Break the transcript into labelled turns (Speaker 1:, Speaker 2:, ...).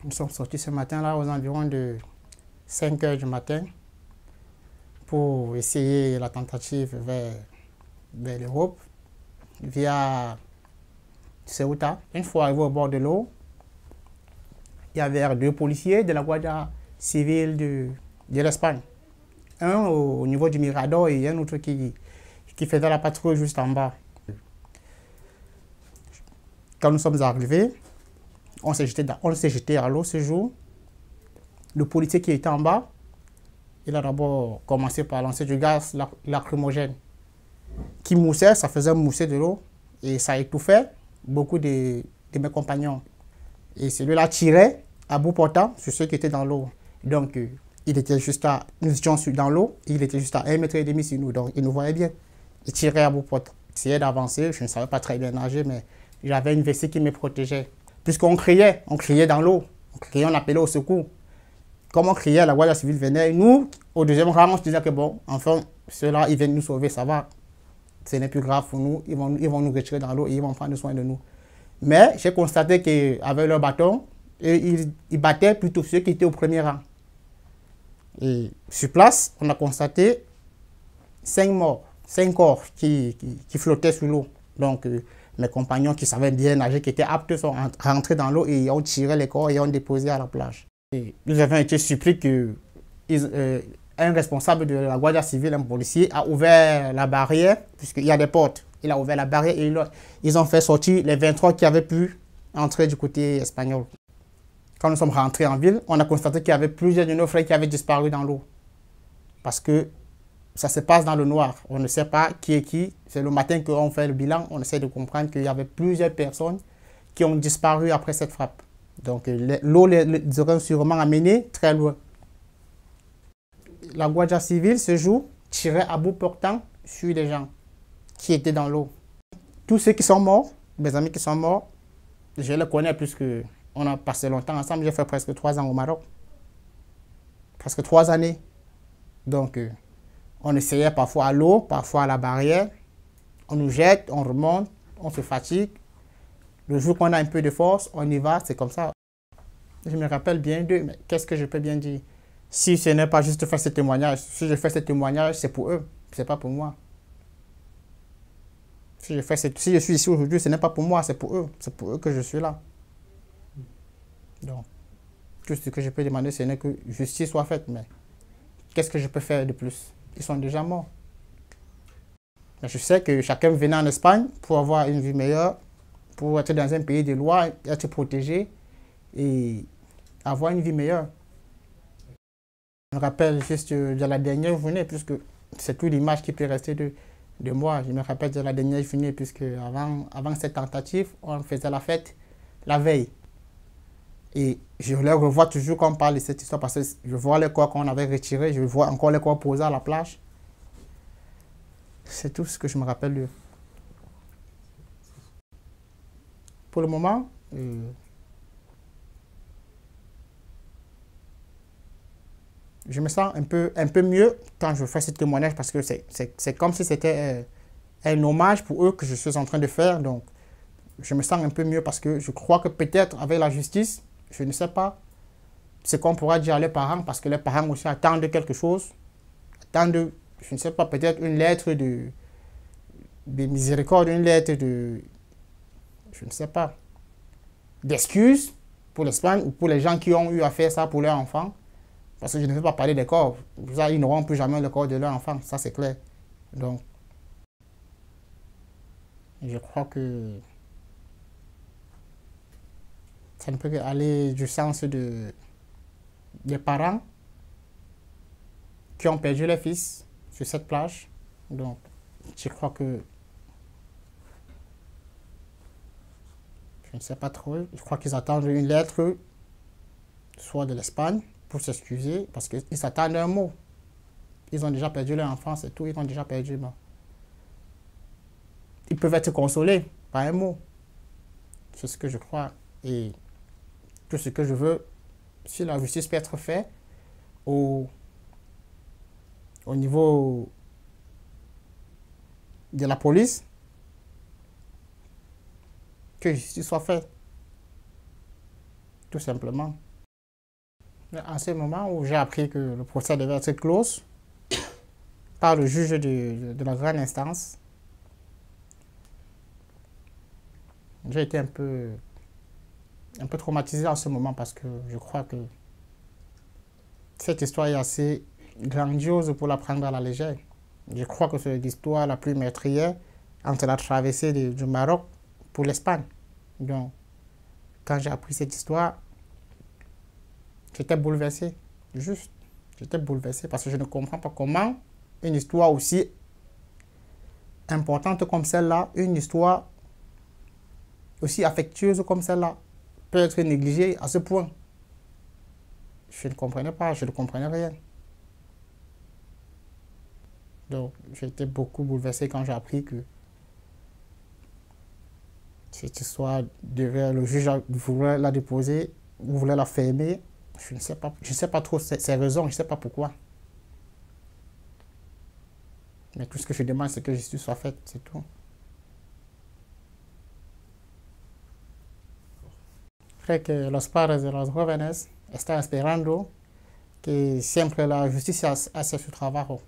Speaker 1: Nous sommes sortis ce matin-là aux environs de 5 heures du matin pour essayer la tentative vers l'Europe via Ceuta. Une fois arrivé au bord de l'eau, il y avait 2 policiers de la Guardia Civile de l'Espagne. Un au niveau du Mirador et un autre qui faisait la patrouille juste en bas. Quand nous sommes arrivés, on s'est jeté à l'eau ce jour. Le policier qui était en bas, il a d'abord commencé par lancer du gaz lacrymogène qui moussait, ça faisait mousser de l'eau et ça étouffait beaucoup de mes compagnons. Et celui-là tirait à bout portant sur ceux qui étaient dans l'eau. Donc, nous étions dans l'eau, il était juste à 1,5 m sur nous, donc il nous voyait bien. Il tirait à bout portant. J'essayais d'avancer, je ne savais pas très bien nager, mais j'avais une vessie qui me protégeait. Puisqu'on criait dans l'eau, on appelait au secours. Comme on criait, la Guardia Civile venait. Nous, au deuxième rang, on se disait que bon, enfin, ceux-là, ils viennent nous sauver, ça va. Ce n'est plus grave pour nous, ils vont nous retirer dans l'eau et ils vont prendre soin de nous. Mais j'ai constaté qu'avec leur bâton, ils battaient plutôt ceux qui étaient au premier rang. Et sur place, on a constaté 5 morts, 5 corps qui flottaient sous l'eau. Donc, mes compagnons qui savaient bien nager, qui étaient aptes, sont rentrés dans l'eau et ont tiré les corps et ont déposé à la plage. Et nous avons été surpris que un responsable de la Guardia Civile, un policier, a ouvert la barrière, puisqu'il y a des portes. Il a ouvert la barrière et ils ont fait sortir les 23 qui avaient pu entrer du côté espagnol. Quand nous sommes rentrés en ville, on a constaté qu'il y avait plusieurs de nos frères qui avaient disparu dans l'eau. Parce que ça se passe dans le noir. On ne sait pas qui est qui. C'est le matin qu'on fait le bilan. On essaie de comprendre qu'il y avait plusieurs personnes qui ont disparu après cette frappe. Donc l'eau les aurait sûrement amenés très loin. La Guardia Civile, ce jour, tirait à bout portant sur les gens qui étaient dans l'eau. Tous ceux qui sont morts, mes amis qui sont morts, je les connais puisque on a passé longtemps ensemble. J'ai fait presque 3 ans au Maroc. Presque 3 années. Donc, on essayait parfois à l'eau, parfois à la barrière. On nous jette, on remonte, on se fatigue. Le jour qu'on a un peu de force, on y va, c'est comme ça. Je me rappelle bien d'eux, mais qu'est-ce que je peux bien dire? Si ce n'est pas juste faire ce témoignage, si je fais ce témoignage, c'est pour eux, c'est pas pour moi. Si je suis ici aujourd'hui, ce n'est pas pour moi, c'est pour eux que je suis là. Donc, tout ce que je peux demander, ce n'est que justice soit faite, mais qu'est-ce que je peux faire de plus? Ils sont déjà morts. Mais je sais que chacun venait en Espagne pour avoir une vie meilleure, pour être dans un pays de loi, être protégé et avoir une vie meilleure. Je me rappelle juste de la dernière journée, puisque c'est toute l'image qui peut rester de moi. Je me rappelle de la dernière journée, puisque avant cette tentative, on faisait la fête la veille. Et je les revois toujours quand on parle de cette histoire, parce que je vois les corps qu'on avait retirés, je vois encore les corps posés à la plage. C'est tout ce que je me rappelle d'eux. Pour le moment, je me sens un peu mieux quand je fais ce témoignage, parce que c'est comme si c'était un hommage pour eux que je suis en train de faire. Donc, je me sens un peu mieux parce que je crois que peut-être avec la justice, je ne sais pas ce qu'on pourra dire à leurs parents, parce que les parents aussi attendent quelque chose, attendent, je ne sais pas, peut-être une lettre de miséricorde, une lettre de, je ne sais pas, d'excuses pour l'Espagne ou pour les gens qui ont eu à faire ça pour leurs enfants. Parce que je ne veux pas parler des corps. Ils n'auront plus jamais le corps de leur enfant, ça c'est clair. Donc, je crois que ça ne peut aller du sens des parents qui ont perdu leur fils sur cette plage. Donc, je crois que, je ne sais pas trop, je crois qu'ils attendent une lettre, soit de l'Espagne, pour s'excuser, parce qu'ils s'attendent à un mot. Ils ont déjà perdu leur enfant, c'est tout, ils ont déjà perdu. Bon. Ils peuvent être consolés par un mot. C'est ce que je crois. Et tout ce que je veux, si la justice peut être faite au niveau de la police, que justice soit faite. Tout simplement. En ce moment où j'ai appris que le procès devait être clos par le juge de la grande instance, j'ai été un peu traumatisé en ce moment parce que je crois que cette histoire est assez grandiose pour la prendre à la légère. Je crois que c'est l'histoire la plus meurtrière entre la traversée du Maroc pour l'Espagne. Donc, quand j'ai appris cette histoire, j'étais bouleversé. Juste, j'étais bouleversé parce que je ne comprends pas comment une histoire aussi importante comme celle-là, une histoire aussi affectueuse comme celle-là, peut être négligée à ce point. Je ne comprenais pas, je ne comprenais rien. Donc, j'ai été beaucoup bouleversé quand j'ai appris que cette histoire le juge voulait la déposer, voulait la fermer. Je ne sais pas trop ses raisons, je ne sais pas pourquoi. Mais tout ce que je demande, c'est que justice soit faite, c'est tout. Creo que los padres de los jóvenes están esperando que siempre la justicia hace su trabajo.